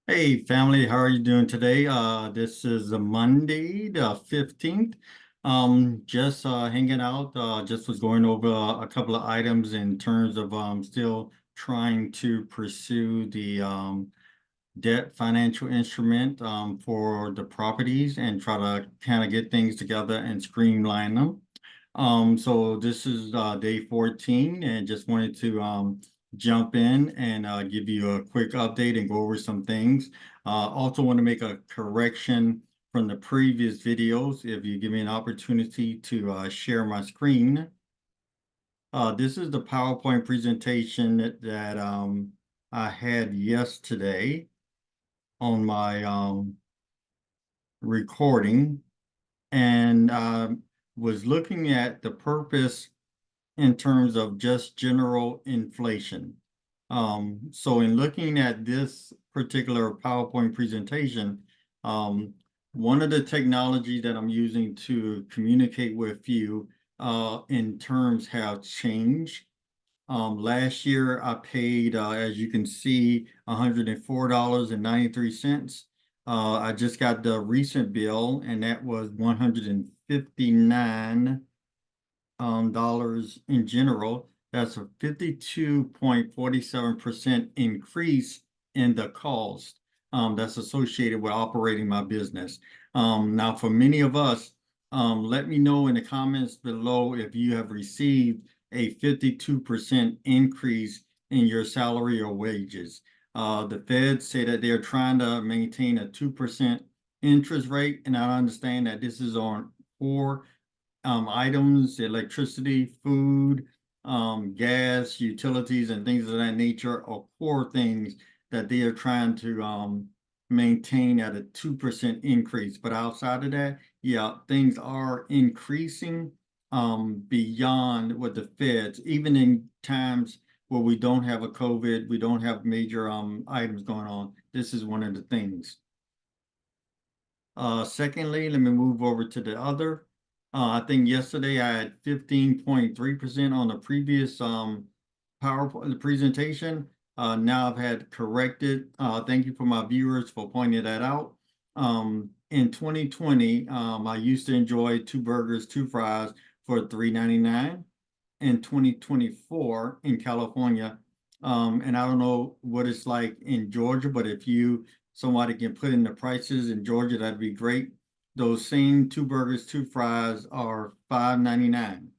Hey family, how are you doing today? This is a Monday, the 15th. Just hanging out, just was going over a couple of items in terms of still trying to pursue the debt financial instrument for the properties and try to kind of get things together and streamline them. So this is day 14 and just wanted to jump in and give you a quick update and go over some things. Also want to make a correction from the previous videos. If you give me an opportunity to share my screen. This is the PowerPoint presentation that I had yesterday on my recording and was looking at the purpose in terms of just general inflation. So in looking at this particular PowerPoint presentation, um, one of the technologies that I'm using to communicate with you in terms have changed. Last year I paid, as you can see, $104.93. I just got the recent bill, and that was $159 dollars in general. That's a 52.47% increase in the cost that's associated with operating my business. Now, for many of us, let me know in the comments below if you have received a 52% increase in your salary or wages. The Fed say that they're trying to maintain a 2% interest rate, and I understand that this is on core items, electricity, food, gas, utilities, and things of that nature are core things that they are trying to maintain at a 2% increase. But outside of that, yeah, things are increasing beyond what the Feds, even in times where we don't have a COVID, we don't have major items going on. This is one of the things. Secondly, let me move over to the other. I think yesterday I had 15.3% on the previous PowerPoint presentation. Now I've had corrected. Thank you for my viewers for pointing that out. In 2020, I used to enjoy two burgers, two fries for $3.99. In 2024 in California, and I don't know what it's like in Georgia, but if somebody can put in the prices in Georgia, that'd be great. Those same two burgers, two fries are $5.99.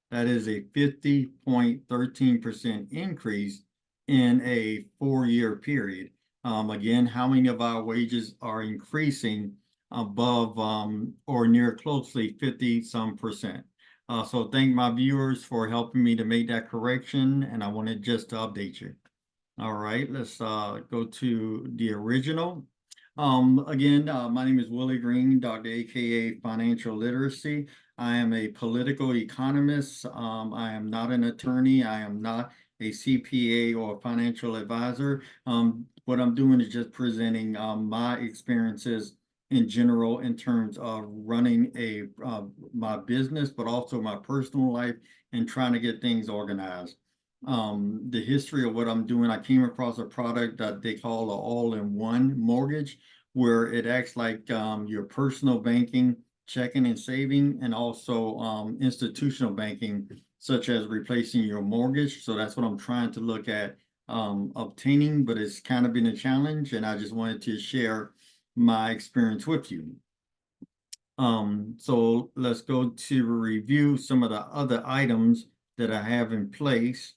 That is a 50.13% increase in a 4-year period. Again, how many of our wages are increasing above or near closely 50 some percent? So thank my viewers for helping me to make that correction, and I wanted just to update you. All right, let's go to the original. Again, my name is Willie Green, Dr. AKA Financial Literacy. I am a political economist. I am not an attorney. I am not a CPA or a financial advisor. What I'm doing is just presenting my experiences in general in terms of running my business, but also my personal life and trying to get things organized. The history of what I'm doing, I came across a product that they call an all-in-one mortgage, where it acts like your personal banking, checking and saving, and also institutional banking, such as replacing your mortgage. So that's what I'm trying to look at obtaining, but it's kind of been a challenge, and I just wanted to share my experience with you. So let's go to review some of the other items that I have in place.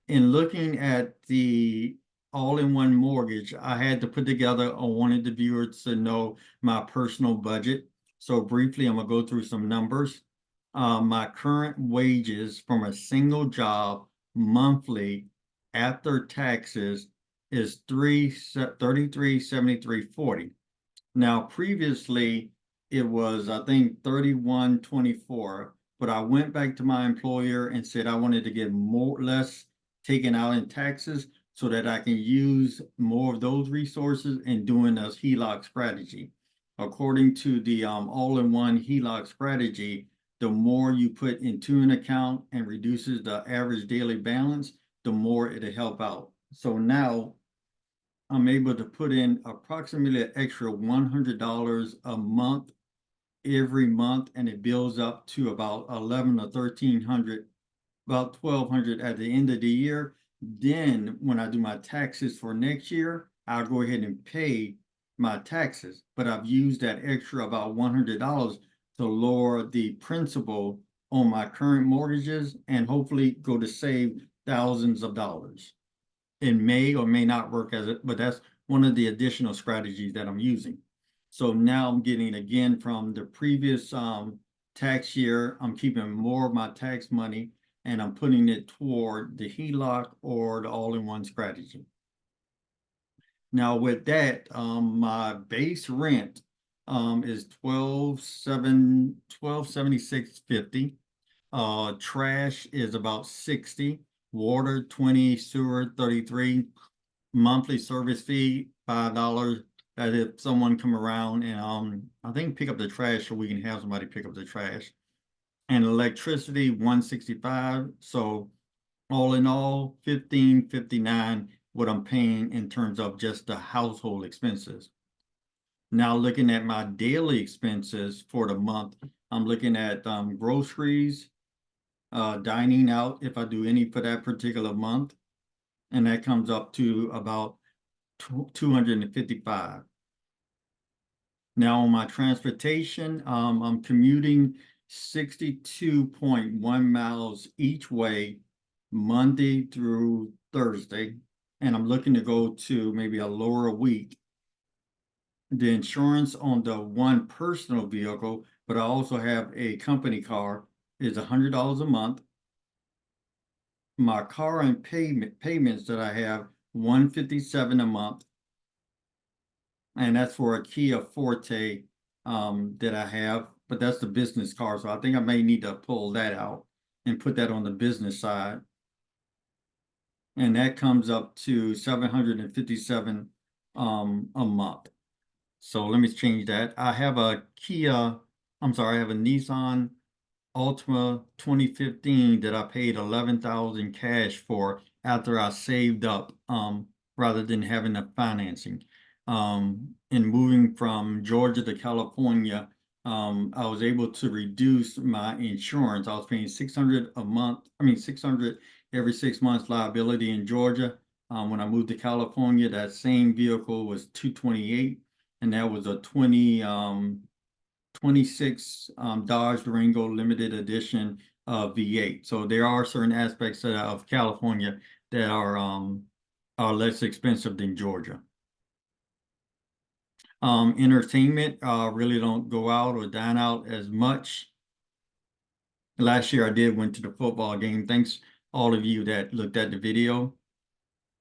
In looking at the all-in-one mortgage, I had to put together, I wanted the viewers to know my personal budget. So briefly, I'm gonna go through some numbers. My current wages from a single job monthly after taxes is 33.73.40. Now, previously it was, I think, 31.24, but I went back to my employer and said I wanted to get less taken out in taxes so that I can use more of those resources in doing a HELOC strategy. According to the all-in-one HELOC strategy, the more you put into an account and reduces the average daily balance, the more it'll help out. So now I'm able to put in approximately an extra $100 a month every month, and it builds up to about 11 or 1300, about 1200 at the end of the year. Then when I do my taxes for next year, I'll go ahead and pay my taxes. But I've used that extra about $100 to lower the principal on my current mortgages and hopefully go to save thousands of dollars. It may or may not work as it, but that's one of the additional strategies that I'm using. So now I'm getting again from the previous tax year, I'm keeping more of my tax money and I'm putting it toward the HELOC or the all-in-one strategy. Now with that, my base rent is 1276.50. Trash is about 60, water 20, sewer 33, monthly service fee $5. That if someone come around and I think pick up the trash so we can have somebody pick up the trash. And electricity 165. So all in all, 1559 what I'm paying in terms of just the household expenses. Now looking at my daily expenses for the month, I'm looking at groceries, dining out if I do any for that particular month, and that comes up to about 255. Now on my transportation, I'm commuting 62.1 miles each way, Monday through Thursday, and I'm looking to go to maybe a lower week. The insurance on the one personal vehicle, but I also have a company car, is $100 a month. My car and payments that I have, $157 a month. And that's for a Kia Forte that I have, but that's the business car. So I think I may need to pull that out and put that on the business side. And that comes up to 757 a month. So let me change that. I have a I have a Nissan Altima 2015 that I paid 11,000 cash for after I saved up rather than having the financing. And moving from Georgia to California, I was able to reduce my insurance. I was paying 600 a month, 600 every 6 months liability in Georgia. When I moved to California, that same vehicle was 228, and that was a 26 Dodge Durango limited edition V8. So there are certain aspects of California that are less expensive than Georgia. Entertainment, really don't go out or dine out as much. Last year I went to the football game. Thanks all of you that looked at the video.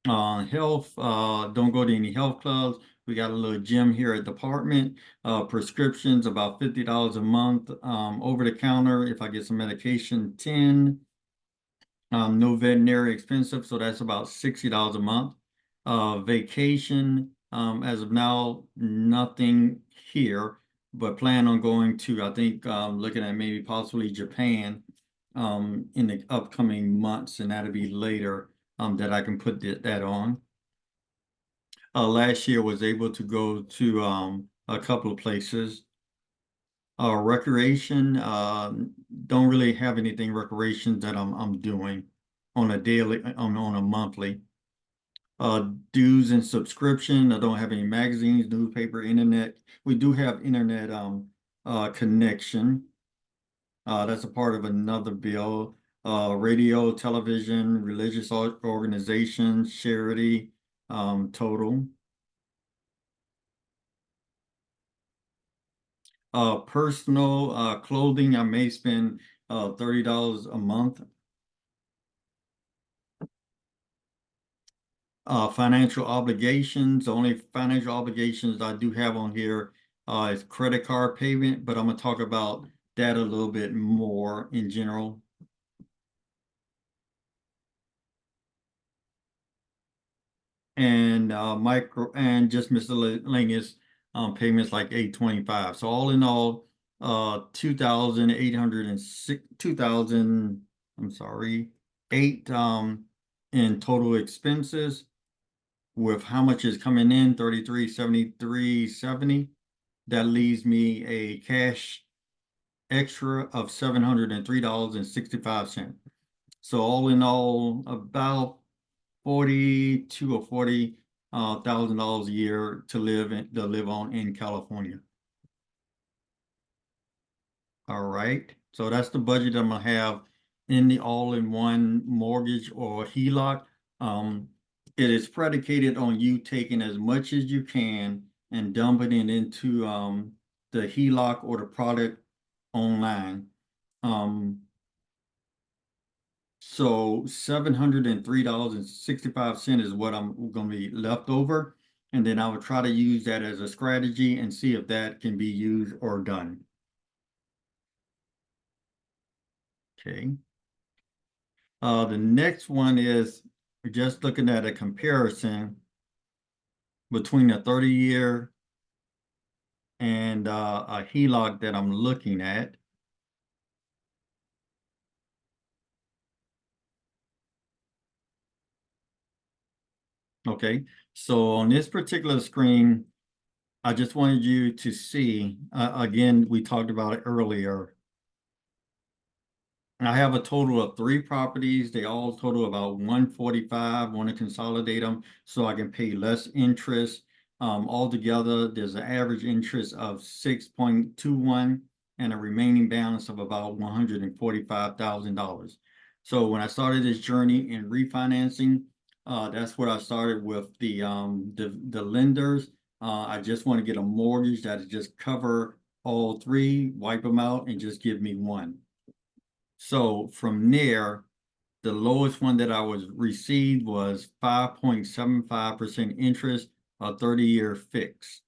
Health, don't go to any health clubs. We got a little gym here at the apartment. Prescriptions, about $50 a month. Over the counter, if I get some medication, 10. No veterinary expensive, so that's about $60 a month. Vacation, as of now, nothing here, but plan on going to, I think, looking at maybe possibly Japan in the upcoming months, and that'll be later that I can put that on. Last year was able to go to a couple of places. Recreation, don't really have anything recreation that I'm doing on a daily, on a monthly. Dues and subscription, I don't have any magazines, newspaper, internet. We do have internet connection. That's a part of another bill. Radio, television, religious organizations, charity, total. Personal clothing, I may spend $30 a month. Financial obligations, the only financial obligations I do have on here is credit card payment, but I'm gonna talk about that a little bit more in general. And micro and just miscellaneous payments like 825. So all in all, 2,806, 2,000, I'm sorry, 8 in total expenses. with how much is coming in, 3373.70, that leaves me a cash extra of $703.65. So all in all, about 42 or 40 thousand dollars a year to live on in California. All right. So that's the budget I'm gonna have in the all-in-one mortgage or HELOC. It is predicated on you taking as much as you can and dumping it into the HELOC or the product online. So $703.65 is what I'm going to be left over. And then I will try to use that as a strategy and see if that can be used or done. Okay. The next one is just looking at a comparison between a 30-year and a HELOC that I'm looking at. Okay, so on this particular screen, I just wanted you to see, again, we talked about it earlier. I have a total of 3 properties. They all total about 145. Want to consolidate them so I can pay less interest. Altogether, there's an average interest of 6.21 and a remaining balance of about $145,000. So when I started this journey in refinancing, that's where I started with the lenders. I just want to get a mortgage that just cover all 3, wipe them out, and just give me one. So from there, the lowest one that I was received was 5.75% interest, a 30-year fix.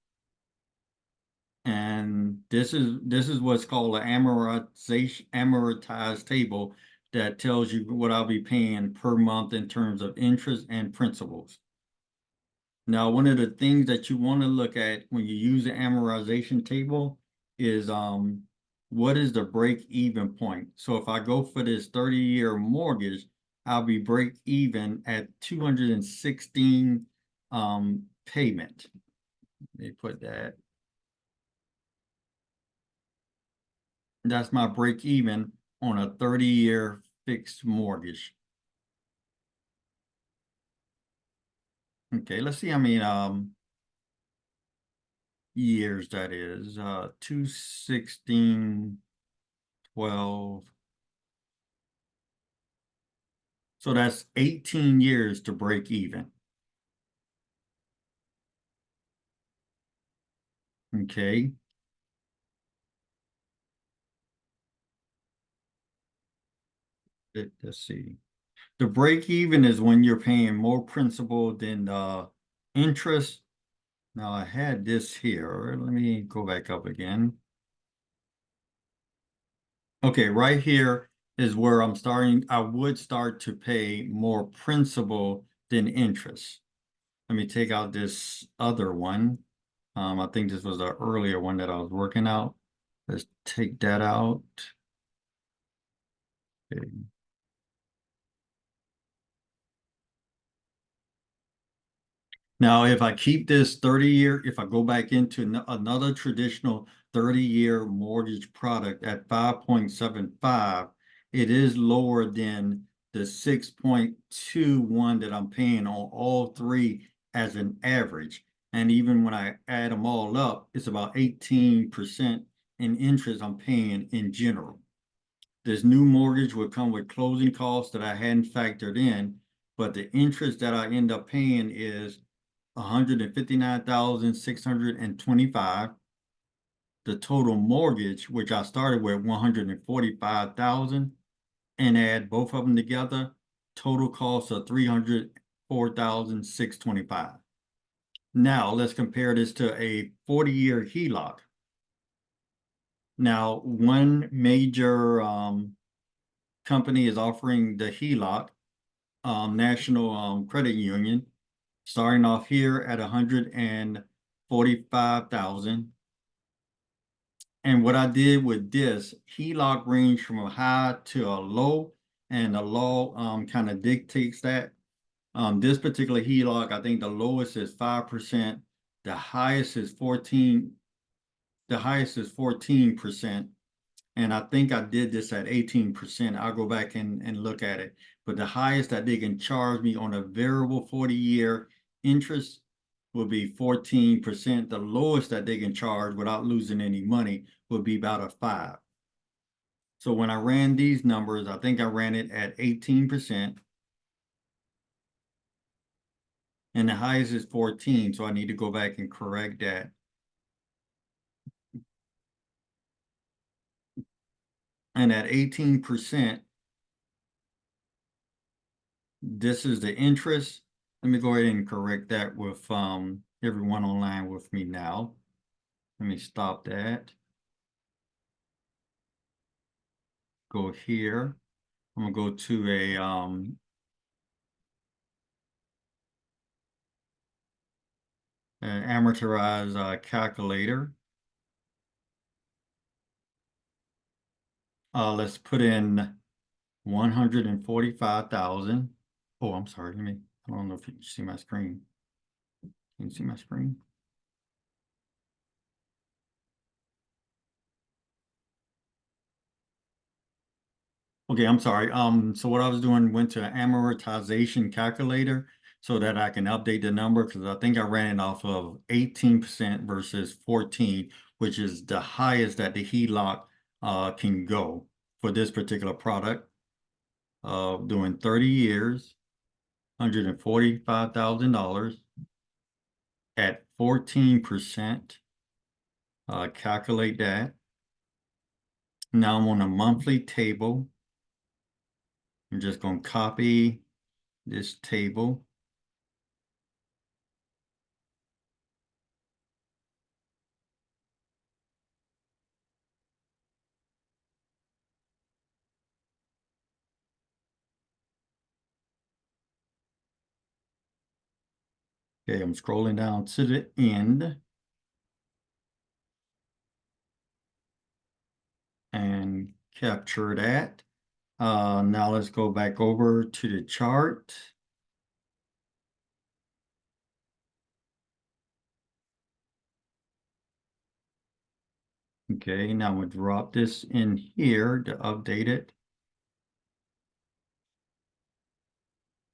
And this is what's called an amortized table that tells you what I'll be paying per month in terms of interest and principals. Now, one of the things that you want to look at when you use the amortization table is what is the break-even point? So if I go for this 30-year mortgage, I'll be break even at 216 payment. Let me put that. That's my break even on a 30-year fixed mortgage. Okay, let's see how many years that is. 216, 12. So that's 18 years to break even. Okay. Let's see. The break even is when you're paying more principal than interest. Now I had this here. Let me go back up again. Okay, right here is where I'm starting. I would start to pay more principal than interest. Let me take out this other one. I think this was the earlier one that I was working out. Let's take that out. Okay. Now, if I keep this 30-year, if I go back into another traditional 30-year mortgage product at 5.75, it is lower than the 6.21 that I'm paying on all 3 as an average. And even when I add them all up, it's about 18% in interest I'm paying in general. This new mortgage will come with closing costs that I hadn't factored in, but the interest that I end up paying is 159,625. The total mortgage, which I started with 145,000, and add both of them together, total cost of 304,625. Now let's compare this to a 40-year HELOC. Now, one major company is offering the HELOC, National Credit Union, starting off here at 145,000. And what I did with this, HELOC range from a high to a low, and the law kind of dictates that. This particular HELOC, I think the lowest is 5%, the highest is 14%. And I think I did this at 18%. I'll go back and look at it. But the highest that they can charge me on a variable 40-year interest will be 14%. The lowest that they can charge without losing any money would be about a 5. So when I ran these numbers, I think I ran it at 18%. And the highest is 14, so I need to go back and correct that. And at 18%, this is the interest. Let me go ahead and correct that with everyone online with me now. Let me stop that. Go here. I'm gonna go to a an amortized calculator. Let's put in 145,000. Oh, I'm sorry. I don't know if you can see my screen. Can you see my screen? Okay, I'm sorry. So what I was doing, went to an amortization calculator so that I can update the number because I think I ran it off of 18% versus 14, which is the highest that the HELOC can go for this particular product. Doing 30 years, $145,000 at 14%. Calculate that. Now I'm on a monthly table. I'm just going to copy this table. Okay, I'm scrolling down to the end and capture that. Now let's go back over to the chart. Okay, now we'll drop this in here to update it.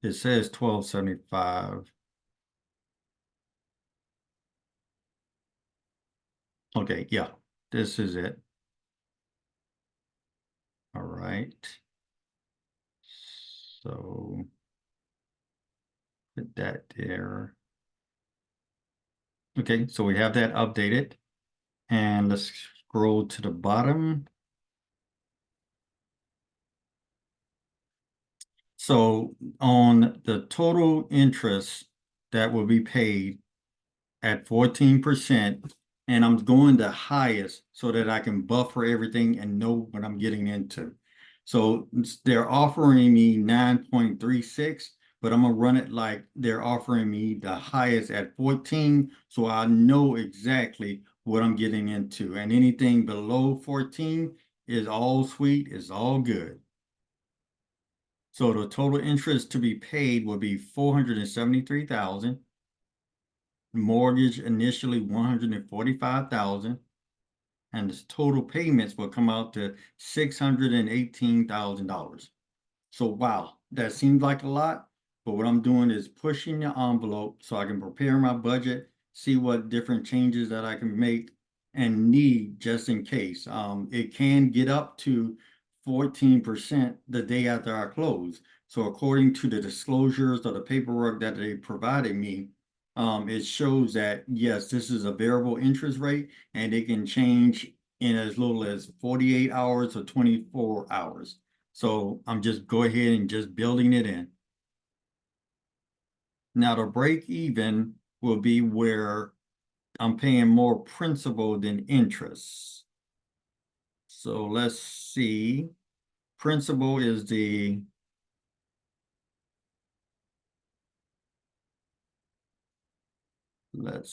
It says 1275. Okay, yeah, this is it. All right. So put that there. Okay, so we have that updated. And let's scroll to the bottom. So on the total interest that will be paid at 14%, and I'm going the highest so that I can buffer everything and know what I'm getting into. So they're offering me 9.36, but I'm gonna run it like they're offering me the highest at 14, so I know exactly what I'm getting into. And anything below 14 is all sweet, is all good. So the total interest to be paid will be 473,000. Mortgage initially 145,000, and the total payments will come out to $618,000. So wow, that seems like a lot, but what I'm doing is pushing the envelope so I can prepare my budget, see what different changes that I can make and need just in case. It can get up to 14% the day after I close. So according to the disclosures or the paperwork that they provided me, it shows that yes, this is a variable interest rate and it can change in as little as 48 hours or 24 hours. So I'm just go ahead and just building it in. Now the break even will be where I'm paying more principal than interest. So let's see. Principal is let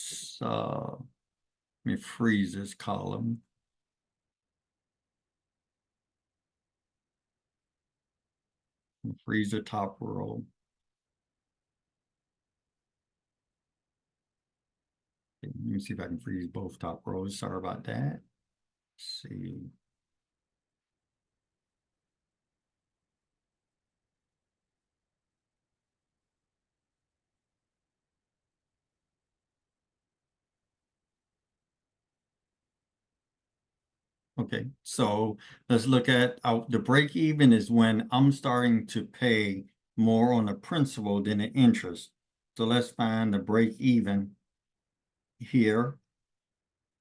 me freeze this column. Freeze the top row. Let me see if I can freeze both top rows. Sorry about that. Let's see. Okay, so let's look at the break even is when I'm starting to pay more on the principal than the interest. So let's find the break even here.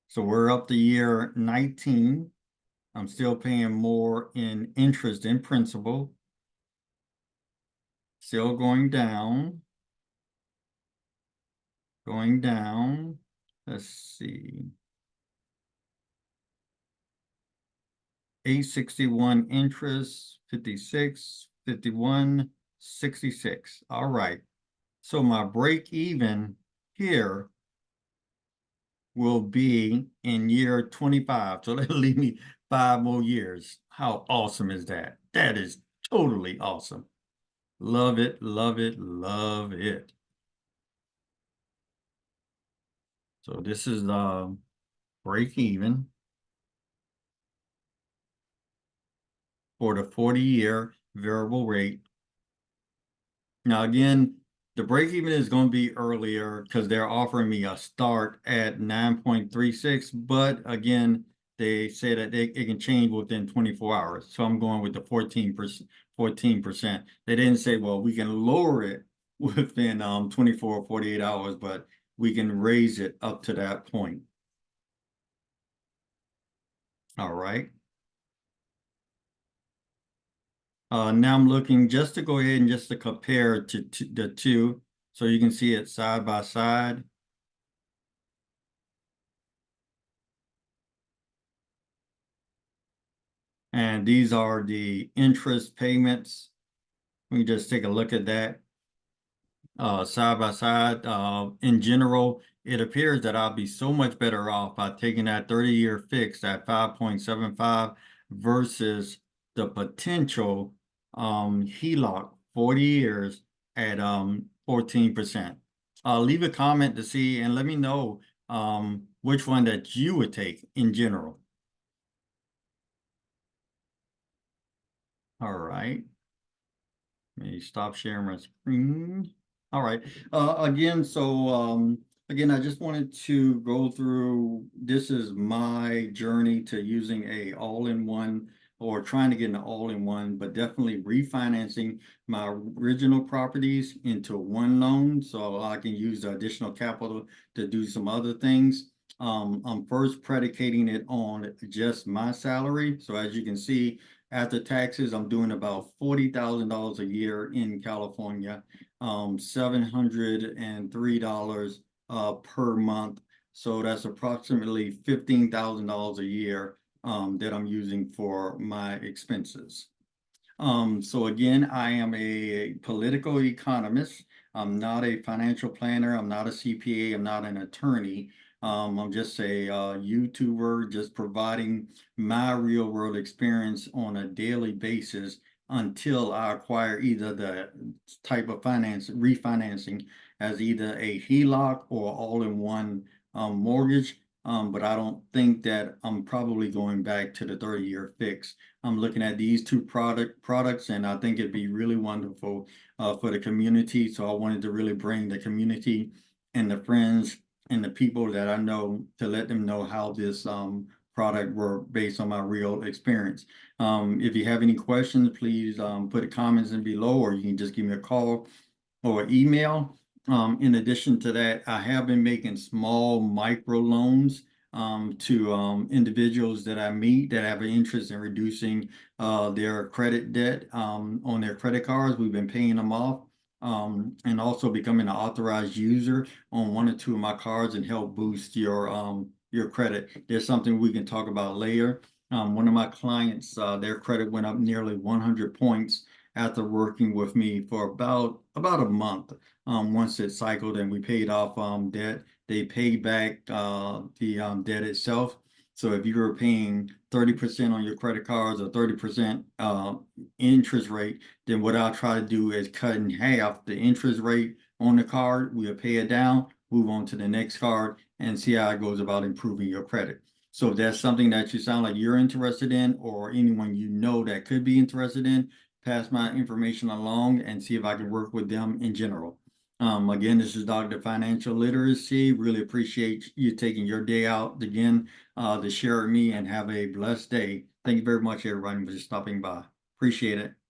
So we're up to year 19. I'm still paying more in interest than principal. Still going down. Going down. Let's see. 861 interest, 56, 51, 66. All right. So my break even here will be in year 25. So that'll leave me 5 more years. How awesome is that? That is totally awesome. Love it, love it, love it. So this is break even for the 40-year variable rate. Now, again, the break even is going to be earlier because they're offering me a start at 9.36. But again, they say that it can change within 24 hours. So I'm going with the 14%. 14%. They didn't say, well, we can lower it within 24 or 48 hours, but we can raise it up to that point. All right. Now I'm looking just to go ahead and just to compare to the two, so you can see it side by side. And these are the interest payments. We can just take a look at that side by side. In general, it appears that I'll be so much better off by taking that 30-year fixed at 5.75 versus the potential HELOC 40 years at 14%. Leave a comment to see and let me know which one that you would take in general. All right. Let me stop sharing my screen. All right. Again, I just wanted to go through, this is my journey to using a all-in-one or trying to get an all-in-one, but definitely refinancing my original properties into one loan so I can use the additional capital to do some other things. I'm first predicating it on just my salary. So as you can see, after taxes, I'm doing about $40,000 a year in California, $703 per month. So that's approximately $15,000 a year that I'm using for my expenses. So again, I am a political economist. I'm not a financial planner. I'm not a CPA. I'm not an attorney. I'm just a YouTuber, just providing my real world experience on a daily basis until I acquire either the type of refinancing as either a HELOC or all-in-one mortgage. But I don't think that I'm probably going back to the 30-year fix. I'm looking at these two products, and I think it'd be really wonderful for the community. So I wanted to really bring the community and the friends and the people that I know to let them know how this product worked based on my real experience. If you have any questions, please put the comments in below, or you can just give me a call or email. In addition to that, I have been making small micro loans to individuals that I meet that have an interest in reducing their credit debt on their credit cards. We've been paying them off and also becoming an authorized user on one or two of my cards and help boost your credit. There's something we can talk about later. One of my clients, their credit went up nearly 100 points after working with me for about a month. Once it cycled and we paid off debt, they paid back the debt itself. So if you were paying 30% on your credit cards or 30% interest rate, then what I'll try to do is cut in half the interest rate on the card. We'll pay it down, move on to the next card, and see how it goes about improving your credit. So if that's something that you sound like you're interested in, or anyone you know that could be interested in, pass my information along and see if I can work with them in general. Again, this is Dr. Financial Literacy. Really appreciate you taking your day out again to share with me, and have a blessed day. Thank you very much, everybody, for stopping by. Appreciate it.